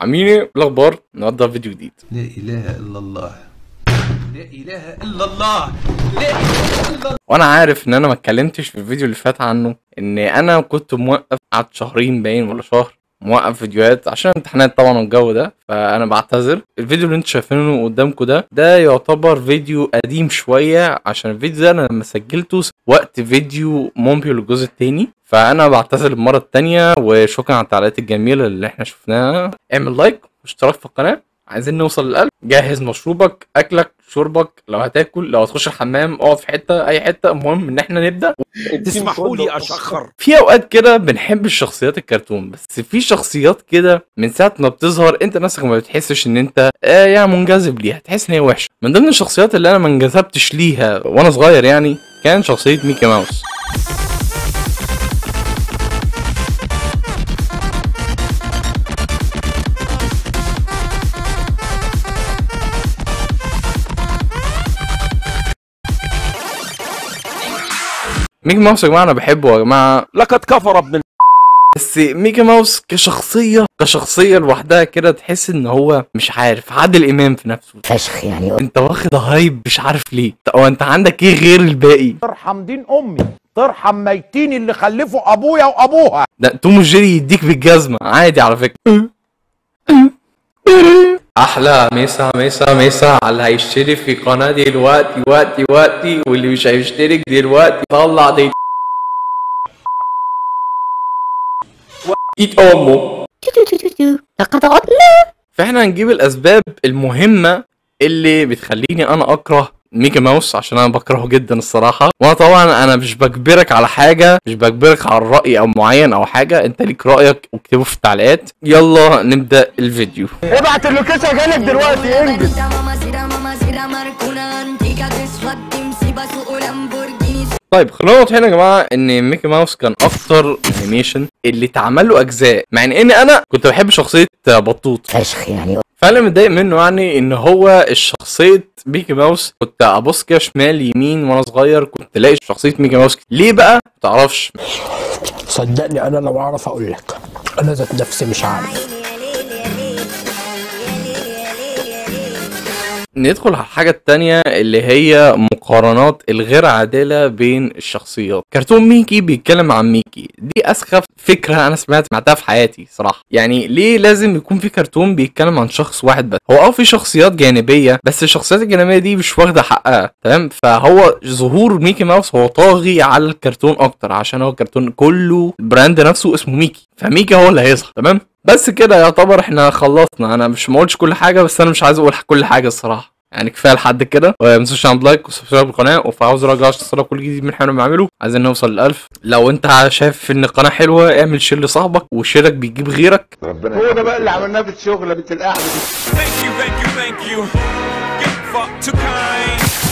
عاملين ايه؟ إيه الاخبار؟ النهارده فيديو جديد. لا اله الا الله، لا اله الا الله، لا اله الا الله. وانا عارف ان انا ما اتكلمتش في الفيديو اللي فات عنه، ان انا كنت موقف، قعدت شهرين باين ولا شهر موقف فيديوهات عشان امتحانات طبعا والجو ده، فانا بعتذر. الفيديو اللي انتوا شايفينه قدامكم ده يعتبر فيديو قديم شويه، عشان الفيديو ده انا لما سجلته وقت فيديو مومبيو للجزء التاني، فانا بعتذر المره التانيه. وشكرا على التعليقات الجميله اللي احنا شفناها. اعمل لايك واشتراك في القناه، عايزين نوصل للقلب. جهز مشروبك، اكلك، شربك، لو هتاكل، لو هتخش الحمام، اقعد في حته، اي حته، المهم ان احنا نبدا. تسمحوا لي اشخر. في اوقات كده بنحب الشخصيات الكرتون، بس في شخصيات كده من ساعه ما بتظهر انت نفسك ما بتحسش ان انت يعني منجذب ليها، تحس ان هي وحشه. من ضمن الشخصيات اللي انا ما انجذبتش ليها وانا صغير يعني كان شخصيه ميكي ماوس. ميكي ماوس يا جماعه انا بحبه يا جماعه، لقد كفر ابن بس ميكي ماوس كشخصيه لوحدها كده تحس ان هو مش عارف عادل امام في نفسه فشخ يعني. انت واخد هايب مش عارف ليه. هو انت عندك ايه غير الباقي؟ ترحم دين امي، ترحم ميتين اللي خلفوا ابويا وابوها. ده توم وجيري يديك بالجزمه عادي على فكره. احلى مسا على اللي هيشترك في قناه دلوقتي وقتي واللي مش هيشترك دلوقتي طلع دي ايد امه. لقد عدنا. فاحنا هنجيب الاسباب المهمه اللي بتخليني انا اكره ميكي ماوس، عشان انا بكرهه جدا الصراحه. وانا طبعا انا مش بجبرك على حاجه، مش بجبرك على الراي او معين او حاجه، انت ليك رايك واكتبه في التعليقات. يلا نبدا الفيديو. ابعت اللوكيشن جالك دلوقتي انجز. طيب خلونا واضحين يا جماعه ان ميكي ماوس كان اكتر انيميشن اللي اتعمل له اجزاء، مع ان انا كنت بحب شخصيه بطوط فشخ يعني. فانا متضايق منه، يعني ان هو الشخصيه ميكي ماوس كنت ابص كده شمال يمين وانا صغير كنت الاقي شخصيه ميكي ماوس ليه بقى متعرفش. صدقني انا لو اعرف اقول لك، انا ذات نفسي مش عارف. ندخل على الحاجة التانية اللي هي مقارنات الغير عادلة بين الشخصيات. كرتون ميكي بيتكلم عن ميكي، دي أسخف فكرة أنا سمعتها في حياتي صراحة. يعني ليه لازم يكون في كرتون بيتكلم عن شخص واحد بس؟ هو في شخصيات جانبية، بس الشخصيات الجانبية دي مش واخدة حقها، تمام؟ فهو ظهور ميكي ماوس هو طاغي على الكرتون أكتر، عشان هو الكرتون كله البراند نفسه اسمه ميكي، فميكي هو اللي هيظهر، تمام؟ بس كده يعتبر احنا خلصنا. انا مش مقولش كل حاجه، بس انا مش عايز اقول كل حاجه الصراحه، يعني كفايه لحد كده. وما تنسوش تعملوا لايك وسبسكرايب للقناه وفعلوا زر الجرس عشان تصلكوا كل جديد من احنا بنعمله. عايزين نوصل ل1000. لو انت شايف ان القناه حلوه اعمل شير لصاحبك، وشيرك بيجيب غيرك. هو ده بقى اللي عملناه في الشغله بنت القعده دي. Thank you. Get fucked to kind.